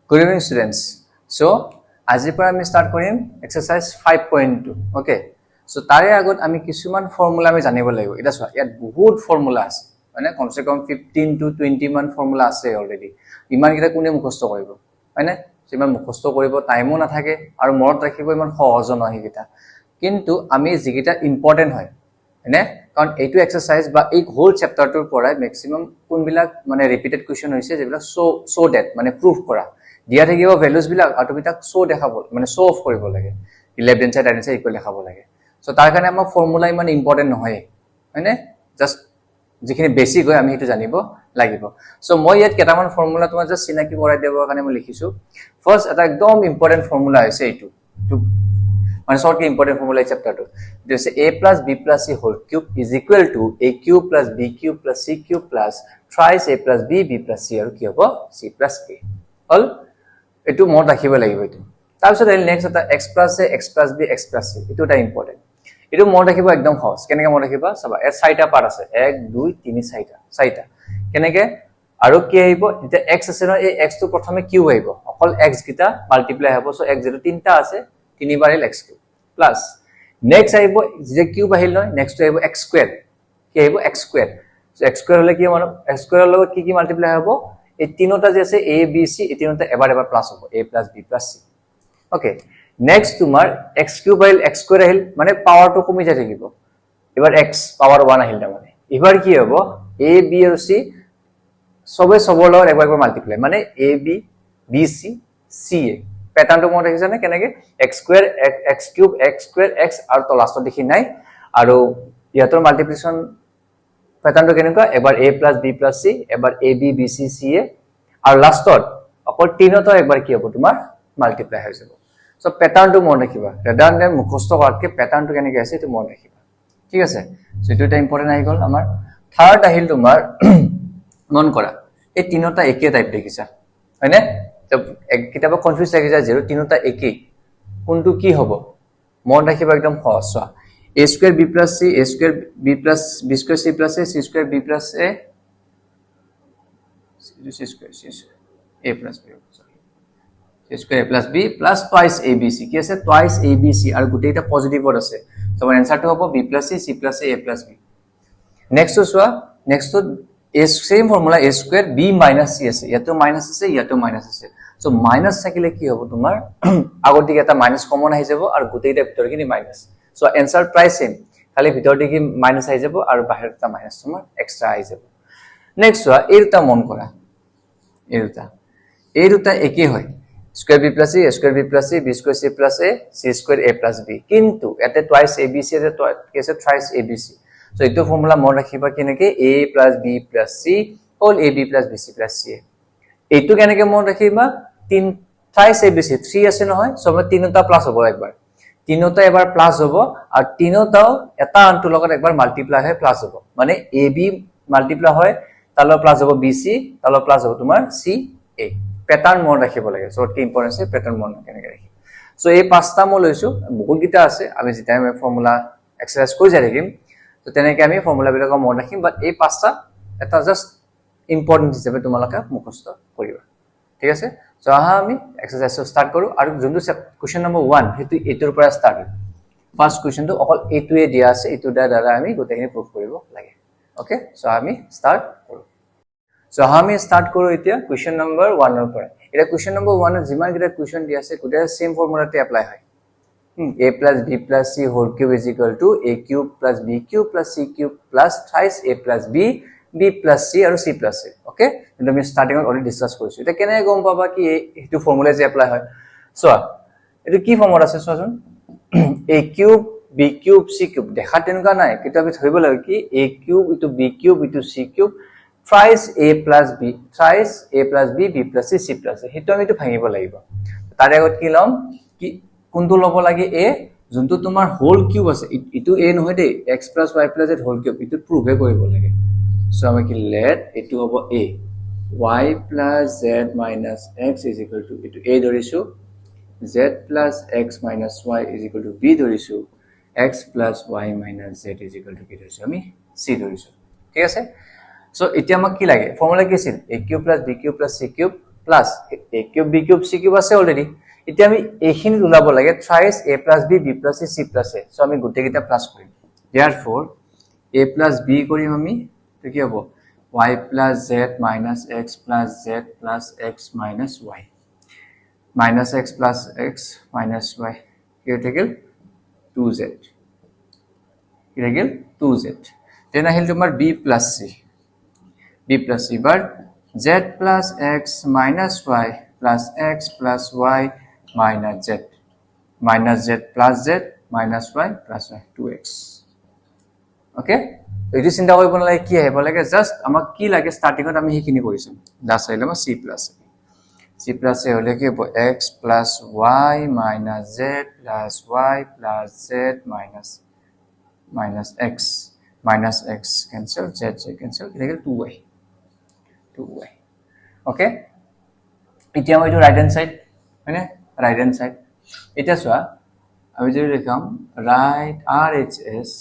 Good evening, students. So, আজিৰ পৰা আমি start কৰিম exercise 5.2. Okay. So, তাৰে আগত আমি কিছুমান ফৰ্মুলা আমি জানিব লাগিব। এটা চোৱা, ইয়াত বহুত ফৰ্মুলা আছে। মানে কমসে কম 15 to 20 মান ফৰ্মুলা আছে অলৰেডি। ইমান কিটা কোনে মুখস্থ কৰিব? হয়নে? ইমান মুখস্থ কৰিব টাইমো নাথাকে আৰু মনত ৰাখিব ইমান সহজ নহয় কিটা। কিন্তু আমি যিকিটা ইম্পৰ্টেন্ট হয়, হয়নে? কাৰণ এইটো এক্সাৰসাইজ বা এই হোল চেপ্টাৰটোৰ পৰা ম্যাক্সিমাম কোনবিলাক মানে ৰিপিটেড কোৱেশ্চন হৈছে যেবিলাক সো ডেট মানে প্ৰুফ কৰা দিয়া থাকিব ভ্যালুজ বিলাক আৰু তুমি তাক সো দেখাব মানে সো অফ কৰিব লাগে 11 সাইড আইডেন্টিটি ইকুয়াল দেখাব লাগে সো তাৰ কাৰণে আমাৰ ফৰ্মুলা ইমান ইম্পৰ্টেন্ট নহয় হয়নে জাস্ট যিখিনি বেসিক হয় আমি হেতু জানিব লাগিব সো মই ইয়াত কেটামান ফৰ্মুলা তোমাৰ জাস্ট চিনাকি কৰাই দেবৰ কাৰণে মই লিখিছো ফাৰ্স্ট এটা একদম ইম্পৰ্টেন্ট ফৰ্মুলা আছে এইটো মানে শর্ট কি ইম্পর্টেন্ট ফর্মুলা এই চ্যাপ্টারটো this a+b+c whole cube is equal to a³ + b³ + c³ thrice a+b+b+c আৰু কি হ'ব c+k হল এটো মনত ৰাখিব লাগিব এটো তাৰপিছত নেক্সট এটা x+a x+b x+c এটো এটা ইম্পৰ্টেন্ট এটো মনত ৰাখিব একদম সহজ কেনেকৈ মনত ৰাখিবা চাবা এ চাৰিটা পাৰ্ট আছে 1 2 3 চাৰিটা কেনেকৈ আৰু কি আহিব এটা x আছে ন এই x টো প্ৰথমে কিউব আহিব অকল x গিটা মাল্টিপ্লাই হ'ব সো x যেটো তিনটা আছে তিনিবাৰ x³ প্লাস নেক্সট আহিব যে কিউব আহিল নহয় নেক্সট আহিব x² কি আহিব x² সো x² হলে কি মানে x² ৰ লগত কি মাল্টিপ্লাই হ'ব এই তিনটা যে আছে a b c এই তিনটা এবাৰ প্লাস হ'ব a+b+c ওকে নেক্সট তোমাৰ x³ আহিল x² আহিল মানে পাৱাৰটো কমি যায় থাকিব এবাৰ x পাৱাৰ 1 আহিল মানে এবাৰ কি হ'ব a b আৰু c সবে সবৰ লগত একবাৰ মাল্টিপ্লাই মানে a b b c c a প্যাটাৰ্নটো মনত ৰাখিছা নে কেনেকৈ x² x³ x² x আৰু তো লাষ্টত দেখি নাই আৰু ইয়াতৰ মাল্টিপ্লিকেশন প্যাটাৰ্নটো কেনেকুৱা এবাৰ a+b+c এবাৰ a b b c c a আৰু লাষ্টত অকল তিনটো একবাৰ কি হ'ব তোমাৰ মাল্টিপ্লাই হৈ যাব সো প্যাটাৰ্নটো মনত ৰাখিবা ৰাদাৰ দেন মুখস্থ কৰাতকে প্যাটাৰ্নটো কেনেকৈ আছে এটো মনত ৰাখিবা ঠিক আছে সো এটো এটা ইম্পৰ্টেন্ট আহি গল আমাৰ থাৰ্ড আহিল তোমাৰ মন কৰা এই তিনটা একে টাইপ দেখিছা হয়নে তো কিতাবা কনফিউজ লাগি যায় যে তিনটা একে কোনটো কি হ'ব মন ৰাখিবা একদম সহজ a²b+c a²b+b²c+a c²b+a c²a+b plus twice abc কি আছে twice abc আৰু গোটেইটা পজিটিভত আছে সো আমাৰ আনসাৰটো হ'ব b+c c+a a+b নেক্সট চোৱা next same formula a² b - c আছে ইয়াতো মাইনাস আছে ইয়াতো মাইনাস আছে সো মাইনাস থাকিলে কি হ'ব তোমাৰ আগৰ দিকে এটা মাইনাস কমন আহি যাব আৰু গোটেইটা ভিতৰ কিনি মাইনাস সো আনসাৰ প্ৰায় সেম খালি ভিতৰ দিকে মাইনাস আহি যাব আৰু বাহিৰত এটা মাইনাস তোমাৰ এক্সট্ৰা আহি যাব নেক্সট চোৱা এইটা মন কৰা এইটা একে হয় b+c a²b+c b²c+a c²a+b কিন্তু এতে টুৱাইস abc এতে কি আছে থ্ৰাইস abc সো এইটো ফৰ্মুলা মন ৰাখিবা কেনেকৈ a+b+c হোল ab+bc+c এইটো কেনেকৈ মন ৰাখিবা তিন থ্ৰাইস abc 3 আছে নহয় সো তিনটা প্লাস হ'ব একবাৰ তিনটা এবাৰ প্লাস হ'ব আৰু তিনটাও এটা আনটো লগত একবাৰ মাল্টিপ্লাই হয় প্লাস হ'ব মানে ab মাল্টিপ্লাই হয় তালৰ প্লাস হ'ব bc তালৰ প্লাস হ'ব তোমাৰ ca প্যাটাৰ্ন মন ৰাখিব লাগে সো কি ইম্পৰ্টেন্স আছে প্যাটাৰ্ন মন কেনেকৈ ৰাখিব সো এই পাঁচটা মই লৈছো বহুত গিটা আছে আমি যেটা ফৰ্মুলা এক্সাৰসাইজ কৰি যাই থাকিম তো তেনেকৈ আমি ফৰ্মুলা বিলাক মন ৰাখিম বাট এই পাঁচটা এটা জাস্ট ইম্পৰ্টেন্ট হিচাপে তোমালোকে মুখস্থ কৰিবা ঠিক আছে সো আহা আমি এক্সাৰসাইজ স্টাৰ্ট কৰো আৰু যোনটো কোৱেশ্চন নম্বৰ 1 হেতু এটোৰ পৰা স্টাৰ্ট হয় ফাৰ্স্ট কোৱেশ্চনটো অকল এটোৱে দিয়া আছে এটো দ্বাৰা আমি গোটেইখিনি প্ৰুফ কৰিব লাগে ওকে সো আমি স্টাৰ্ট কৰো সো আমি স্টাৰ্ট কৰো এতিয়া কোৱেশ্চন নম্বৰ 1 ৰ পৰা এটা কোৱেশ্চন নম্বৰ 1 ৰ যিমান কিটা কোৱেশ্চন দিয়া আছে গোটেই সেম ফৰ্মুলাতে এপ্লাই হয় a+b+c whole cube is equal to a³ + b³ + c³ plus thrice a+b b+c আৰু c+a ওকে কিন্তু আমি স্টাৰ্টিংত অলৰেডি ডিসকাস কৰিছো এটা কেনে গম পাবা কি এইটো ফৰ্মুলা যে এপ্লাই হয় সো এটো কি ফৰ্মুলা আছে চোৱাচোন a³ b³ c³ দেখা তেনেকুৱা নাই কিন্তু আমি ধৰিব লাগে কি a³ ইটো b³ ইটো c³ thrice a+b thrice a+b b+c c+a হেতু আমি তো ভাঙিব লাগিব তাৰ আগত কি লম কি কোনটো লব লাগে a যোনটো তোমাৰ হোল কিউব আছে ইটো a নহয় দে x + y + z whole cube ইটো প্ৰুভে কৰিব লাগে সো আমি কি লেট ইটো হ'ব a y + z - x = ইটো a ধৰিছো z + x - y = b ধৰিছো x + y - z = কি ধৰিছো আমি c ধৰিছো ঠিক আছে সো এতিয়া আমাক কি লাগে ফৰ্মুলা কি আছিল a³ + b³ + c³ plus a cube b cube c cube আছে অলরেডি এতিয়া আমি এইখিনি উলাব লাগে থ্ৰাইস a plus b b plus c c plus a so আমি গুটেকিটা প্লাস কৰিম therefore a plus b কৰিম আমি তো কি হ'ব y plus z minus x plus z plus x minus y minus x plus x minus y কি হৈ থাকিল 2z কি থাকিল 2z then আহিল তোমাৰ b plus c but z plus x minus y plus x plus y minus z plus z minus y plus y 2x okay এইটো চিন্তা কৰিব নালাগে কি আহিব লাগে জাস্ট আমাক কি লাগে স্টাৰ্টিংত আমি হিখিনি কৰিছো লাস্ট আহিলে আমাৰ c plus a হলে কি হ'ব x plus y minus z plus y plus z minus x cancel z cancel কি থাকিল 2y okay এতিয়া মই এইটো রাইট হ্যান্ড সাইড মানে রাইট হ্যান্ড সাইড এটা সোয়া আমি যদি লিখাম রাইট RHS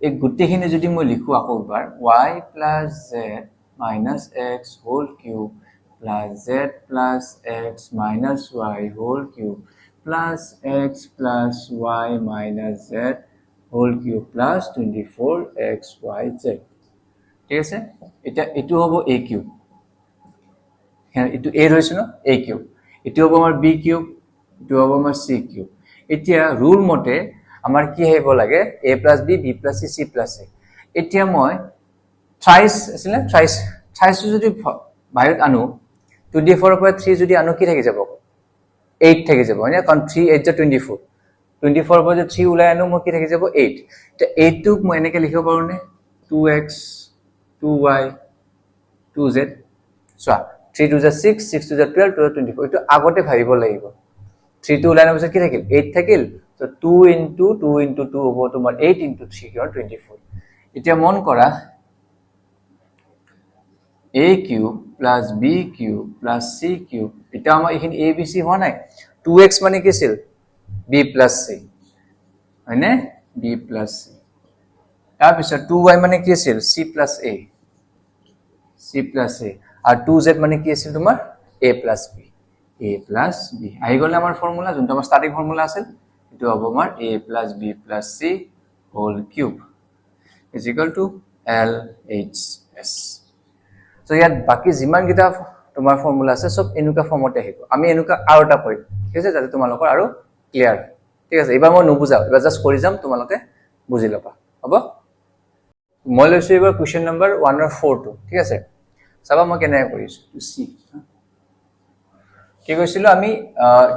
এই গুটেখিনি যদি মই লিখো আকৌবাৰ y plus z minus x whole cube plus z plus x minus y whole cube plus x plus y minus z whole cube plus 24xyz ঠিক আছে এটা এটো হ'ব a cube এটো a ৰৈছে ন a cube এটো হ'ব আমাৰ b cube এটো হ'ব আমাৰ c cube এতিয়া ৰুল মতে আমাৰ কি হ'ব লাগে a plus b b plus c c plus a এতিয়া মই থ্ৰাইস আছিল থ্ৰাইস যদি বাহিৰত আনো 24 ৰ পৰা 3 যদি আনো কি থাকি যাব 8 থাকি যাব মানে কাৰণ 3 8 24 24 ৰ পৰা 3 উলাই আনো মই কি থাকি যাব 8 তে 8 টোক মই এনেকে লিখিব পাৰো নে 2x 2y 2z so 3 to the 6 6 to the 12 to the 24 এটো আগতে ভাবিব লাগিব 3 টো উলাই আনাৰ পিছত কি থাকিল 8 থাকিল so 2 into 2 হ'ব তোমাৰ 8 into 3 কিমান 24 এতিয়া মন কৰা a cube plus b cube plus c cube এটা আমাৰ এইখিনি a b c হোৱা নাই 2x মানে কি আছিল b plus c হয়নে b plus c তাৰ পিছত 2y মানে কি আছিল c plus a আৰু 2z মানে কি আছিল তোমাৰ a plus b আহি গলে আমাৰ ফৰ্মুলা যোনটো আমাৰ স্টাৰ্টিং ফৰ্মুলা আছিল এটো হ'ব আমাৰ a plus b plus c whole cube is equal to LHS so ইয়াত বাকি যিমান কিটা তোমাৰ ফৰ্মুলা আছে সব এনুকা ফৰ্মতে আহিব আমি এনুকা আৰু এটা কৰিম ঠিক আছে যাতে তোমালোকৰ আৰু ক্লিয়াৰ ঠিক আছে এবাৰ মই নুবুজাও এবাৰ জাস্ট কৰি যাম তোমালোকে বুজি লবা হ'ব মই লৈছো এবাৰ কোৱেশ্চন নম্বৰ 1 আৰু 4 টো ঠিক আছে সবা মই কেনে কৰিছো টু সি কি কৈছিলো আমি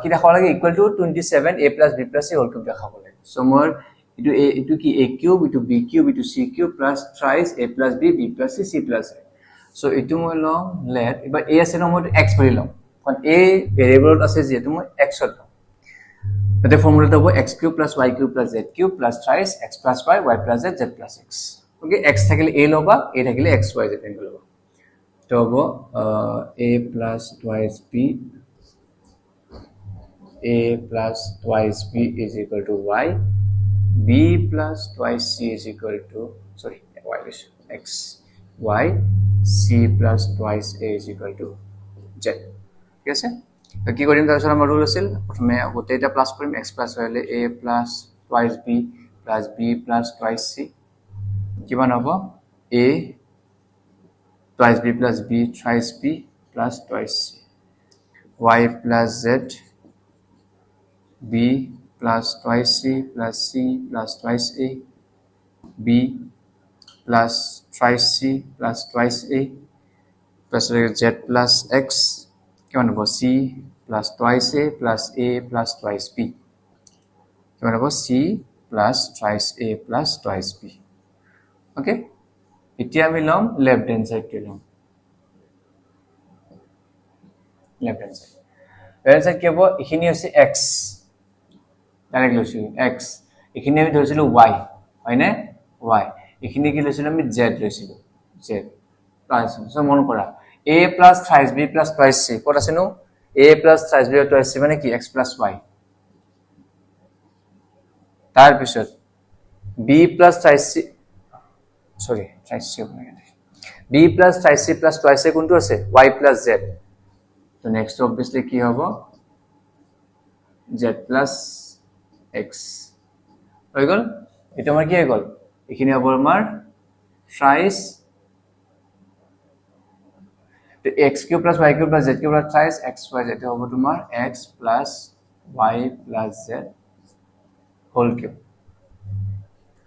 কি দেখাব লাগে equal to 27 a plus b plus c whole cube দেখাব লাগে সো মই এটো কি a কিউব এটো b কিউব এটো c cube plus thrice a plus b b plus c c plus a so এটো মই লম লেট এবাৰ a আছে ন মই x ভৰি লম কাৰণ a ভেৰিয়েবল আছে যেটো মই x ত লম এতে ফৰ্মুলাটো হ'ব x cube plus y cube plus z cube plus থ্ৰাইস x plus y y plus z z plus x okay x থাকিলে a লবা a থাকিলে x y z এনেকৈ লবা তো হ'ব a plus twice b a plus twice b is equal to y b plus twice c is equal to y is x y c plus twice a is equal to z ঠিক আছে তো কি কৰিম তাৰ পিছত আমাৰ rule আছিল প্ৰথমে গোটেইটা প্লাস কৰিম x plus y হলে a plus twice b plus b plus twice c কিমান হ'ব a twice b plus b thrice b plus twice c y plus z b plus twice c plus c plus twice a b plus thrice c plus twice a plus z plus x কিমান হ'ব c plus twice a plus twice b কিমান হ'ব c plus thrice a plus twice b okay এতিয়া আমি লম left hand side কে লম left hand side কি হ'ব ইখিনি আছে x ডাইৰেক্ট লৈছো x ইখিনি আমি ধৰিছিলো y হয়নে y ইখিনি কি লৈছিলো আমি z লৈছিলো z প্লাস সো মন কৰা a plus thrice b plus twice c কত আছে নো a plus thrice b plus twice c মানে কি x plus y তাৰ পিছত b plus thrice c thrice c b plus thrice c plus twice a কোনটো আছে y plus z তো next obviously কি হ'ব z plus x হৈ গল এটা আমাৰ কি হৈ গল এখিনি হ'ব আমাৰ thrice তো x cube plus y cube plus z cube plus thrice xy z হ'ব তোমাৰ x plus y plus z whole cube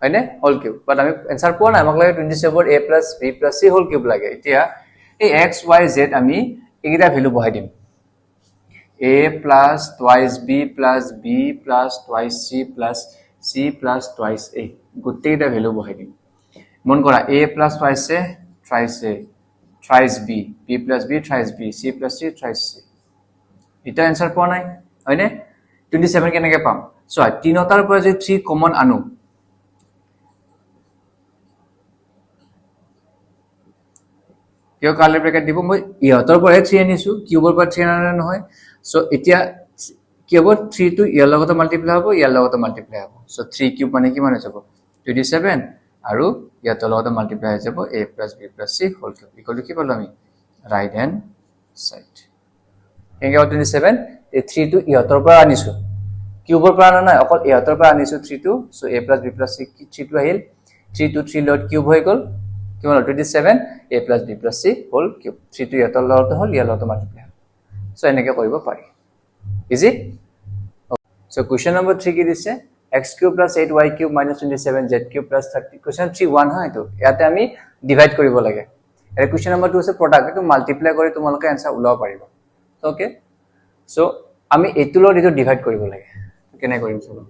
হয়নে whole cube বাট আমি आंसर পোৱা নাই আমাক লাগে 27 a plus b plus c whole cube লাগে এতিয়া এই x y z আমি এইটা ভ্যালু বহাই দিম a plus twice b plus b plus twice c plus c plus twice a গোটেইটা ভ্যালু বহাই দিম মন কৰা a plus twice a thrice a thrice b b plus b thrice b c plus c thrice c এটা answer পোৱা নাই হয়নে 27 কেনেকৈ পাম সো তিনটাৰ পৰা যে 3 কমন আনো কিয় কাৰ্লি ব্ৰেকেট দিব মই ইহতৰ পৰা 3 আনিছো কিউবৰ পৰা 3 আনা নহয় সো এতিয়া কি হ'ব 3 টু ইয়াৰ লগত মাল্টিপ্লাই হ'ব ইয়াৰ লগত মাল্টিপ্লাই হ'ব সো 3 কিউব মানে কিমান হৈ যাব 27 আৰু ইয়াৰ লগত মাল্টিপ্লাই হৈ যাব a plus b plus c whole cube equal to কি পালো আমি ৰাইট হ্যান্ড সাইড কেনেকৈ 27 এই 3 টু ইহতৰ পৰা আনিছো কিউবৰ পৰা আনা নাই অকল ইহতৰ পৰা আনিছো 3 টু so a plus b plus c 3 টু আহিল 3 টু 3 লগত কিউব হৈ গল কিমান 27 a plus b plus c whole cube 3 two ইহতৰ লগত হল ইয়াৰ লগত মাল্টিপ্লাই সো এনেকৈ কৰিব পাৰি ইজি সো কোৱেশ্চন নম্বৰ 3 কি দিছে x cube plus 8y cube minus 27 z cube plus 30 question 3 1 হয় তো ইয়াতে আমি ডিভাইড কৰিব লাগে আৰু কোৱেশ্চন নম্বৰ 2 আছে প্ৰডাক্ট এটো মাল্টিপ্লাই কৰি তোমালোকে आंसर উলাব পাৰিবা ওকে সো আমি এটো লগত এটো ডিভাইড কৰিব লাগে কেনে কৰিম চলো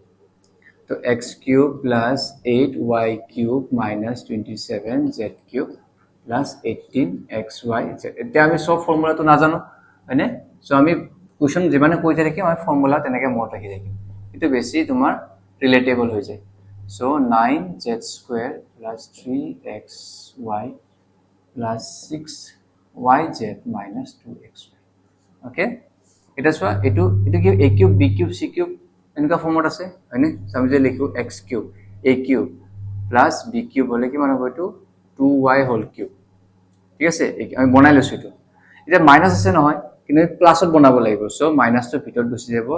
তো x cube plus 8y cube minus 27 z cube plus 18xy z এটা আমি সব ফৰ্মুলা তো নাজানো হয়নে সো আমি কোৱেশ্চন যিমানে কৈ যায় কি আমি ফৰ্মুলা তেনেকৈ মনত ৰাখি থাকিম এটো বেছি তোমাৰ ৰিলেটেবল হৈ যায় so 9z square plus 3xy plus 6yz minus 2xy okay এটা সো এটো কি a cube b cube c cube এনেকা ফৰ্মত আছে হয়নে আমি যে লিখো x cube a cube plus b cube হলে কি মানে হ'ব এটো 2y whole cube ঠিক আছে আমি বনাই লৈছো এটো এটা মাইনাস আছে নহয় কিন্তু প্লাসত বনাব লাগিব সো মাইনাস তো ভিতৰত গুছি যাব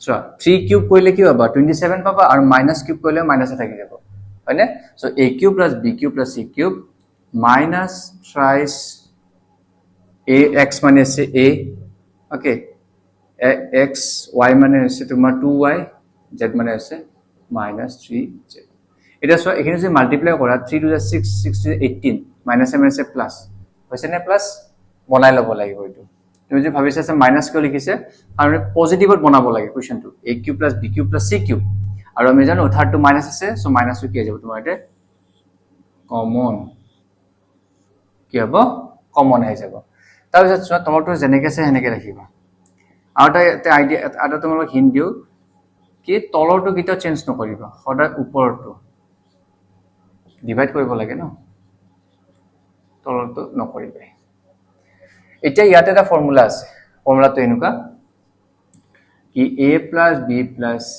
সো 3 কিউব কইলে কি হ'ব 27 পাবা আৰু মাইনাস কিউব কইলে মাইনাসে থাকি যাব হয়নে so a cube plus b cube plus c cube minus thrice a x মানে আছে a ওকে x y মানে আছে তোমাৰ 2y z মানে আছে -3z এটা সো এখানে যে মাল্টিপ্লাই কৰা 3 টু 6 6 টু 18 মাইনাস এ মাইনাস প্লাস হৈছে নে প্লাস বনাই লব লাগিব এটো তুমি যে ভাবিছা আছে মাইনাস কিয় লিখিছে আৰু পজিটিভত বনাব লাগে কোৱেশ্চনটো a cube plus b cube plus c cube আৰু আমি জানো থাৰ্ড টু মাইনাস আছে সো মাইনাস কি হৈ যাব তোমাৰ এতে কমন কি হ'ব কমন হৈ যাব তাৰপিছত চোৱা তলটো যেনেকৈ আছে হেনেকৈ ৰাখিবা আৰু এটা আইডিয়া আৰু তোমালোক হিন্ট দিও কি তলৰটো কিটা চেঞ্জ নকৰিবা সদায় ওপৰটো ডিভাইড কৰিব লাগে ন তলৰটো নকৰিবা এতিয়া ইয়াতে এটা ফৰ্মুলা আছে ফৰ্মুলাটো এনেকুৱা কি a plus b plus c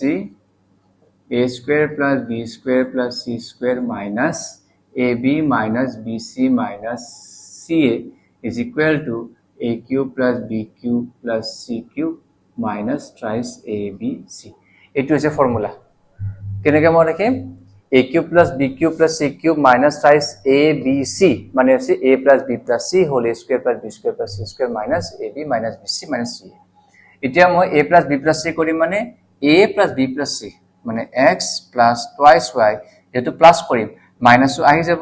a square plus b square plus c square minus ab minus bc minus ca is equal to a cube plus b cube plus c cube minus thrice abc এটো আছে formula কেনেকৈ মই লিখিম a cube plus b cube plus c cube minus thrice abc মানে আছে a plus b plus c whole square plus b square plus c square minus ab minus bc minus ca এতিয়া মই a plus b plus c কৰিম মানে a plus b plus c মানে x plus twice y যেটো plus কৰিম minus আহি যাব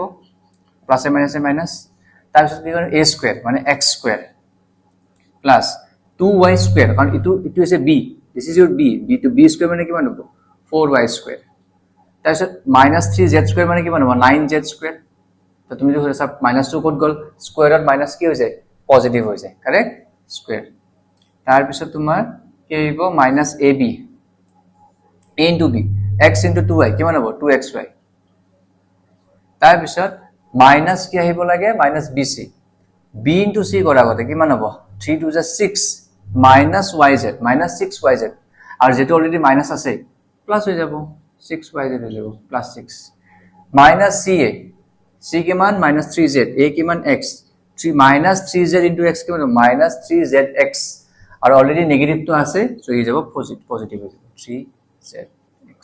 plus এ minus তাৰপিছত কি কৰিম a square মানে x square plus 2y square কাৰণ ইটো আছে b this is your b to b square মানে কিমান হ'ব 4y square তাৰপিছত -3z square মানে কিমান হ'ব 9z square তো তুমি যদি সব -2 ক'ত গল স্কয়াৰত মাইনাস কি হৈ যায় পজিটিভ হৈ যায় কাৰেক্ট স্কয়াৰ তাৰপিছত তোমাৰ কি হ'ব -ab a into b x into 2y কিমান হ'ব 2xy তাৰপিছত মাইনাস কি আহিব লাগে -bc b into c কৰা আগতে কিমান হ'ব 3 to 6 -yz -6yz আৰু যেটো অলৰেডি মাইনাস আছে প্লাস হৈ যাব 6yz হৈ যাব +6 -ca c কিমান -3z a কিমান x 3 minus 3z into x কিমান minus 3zx আৰু অলৰেডি নেগেটিভ তো আছে সো ই যাব পজিটিভ হৈ যাব 3zx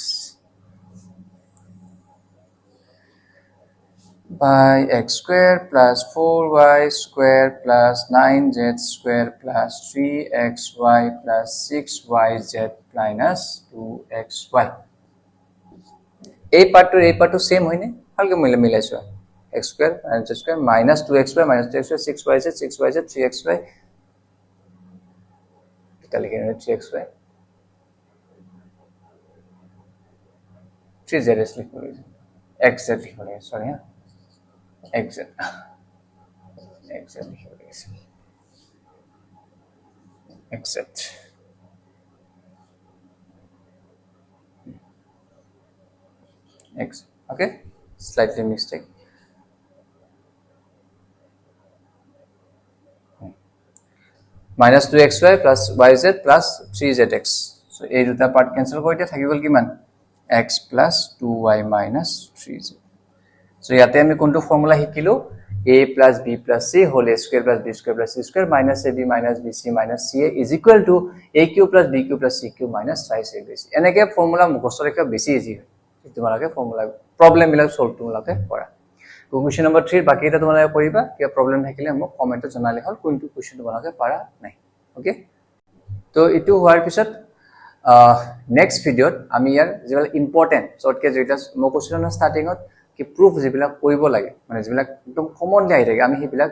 by x square plus 4y square plus 9z square plus 3xy plus 6yz minus 2xy এই পার্টটো সেম হয়নে হালকে মিলাইছো x square z square minus 2xy minus 2xy 6yz 3xy এটা লিখে নেব 3xy 3zs লিখব xz লিখব sorry হ্যাঁ xz লিখব xz x okay slightly mistake minus 2xy plus yz plus 3zx so এই দুটা পার্ট ক্যান্সেল কৰি দিয়া থাকি গল কিমান x plus 2y minus 3z so ইয়াতে আমি কোনটো ফর্মুলা শিকিলো a plus b plus c whole square plus b square plus c square minus ab minus bc minus ca is equal to aq plus bq plus cq minus twice abc এনেকে formula মুখস্থ ৰাখা বেছি easy হয় তোমালোকে formula problem মিলা solve তোমালোকে কৰা question number 3 বাকি এটা তোমালোকে কৰিবা কিবা প্ৰবলেম থাকিলে মোক কমেন্টত জনালে হল কোনটো কোৱেশ্চন তোমালোকে পাৰা নাই ওকে তো ইটো হোৱাৰ পিছত নেক্সট ভিডিওত আমি ইয়াৰ যেল ইম্পৰ্টেন্ট শৰ্টকে যেটা মই কোৱেশ্চনৰ ষ্টাৰ্টিংত কি প্ৰুফ যেবিলাক কৰিব লাগে মানে যেবিলাক একদম কমনলি আহি থাকে আমি হেবিলাক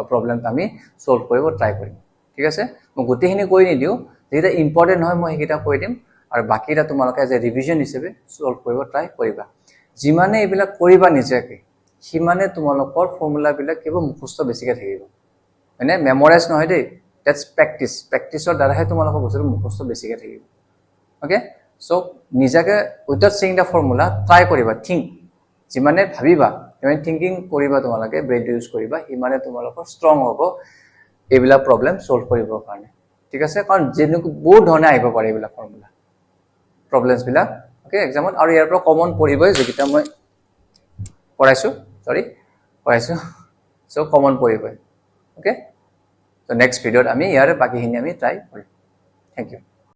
প্ৰবলেম আমি সলভ কৰিব ট্ৰাই কৰিম ঠিক আছে মই গোটেইখিনি কৈ নিদিও যেটা ইম্পৰ্টেন্ট হয় মই হেকিটা কৈ দিম আৰু বাকিটা তোমালোকে যে ৰিভিজন হিচাপে সলভ কৰিব ট্ৰাই কৰিবা যিমানে এইবিলাক কৰিবা নিজকে হিমানে তোমালোকৰ ফৰ্মুলা বিলাক কেৱল মুখস্থ বেছিকে থাকিব মানে মেমৰাইজ নহয় দেই দ্যাটস প্ৰেক্টিছৰ দ্বাৰাহে তোমালোকৰ বস্তুটো মুখস্থ বেছিকে থাকিব ওকে সো নিজকে উইদাউট সিং দা ফৰ্মুলা ট্ৰাই কৰিবা থিংক যিমানে ভাবিবা মানে থিংকিং কৰিবা তোমালোকে ব্ৰেইন ইউজ কৰিবা হিমানে তোমালোকৰ ষ্ট্ৰং হ'ব এইবিলাক প্ৰবলেম সলভ কৰিবৰ কাৰণে ঠিক আছে কাৰণ যেনেকৈ বহুত ধৰণে আহিব পাৰে এইবিলাক formula problems bila okay example আৰু ইয়াৰ পৰা কমন পৰিবই যেটা মই পঢ়াইছো so কমন পৰিবই okay so next video আমি ইয়াৰ বাকিখিনি আমি ট্ৰাই কৰিম thank you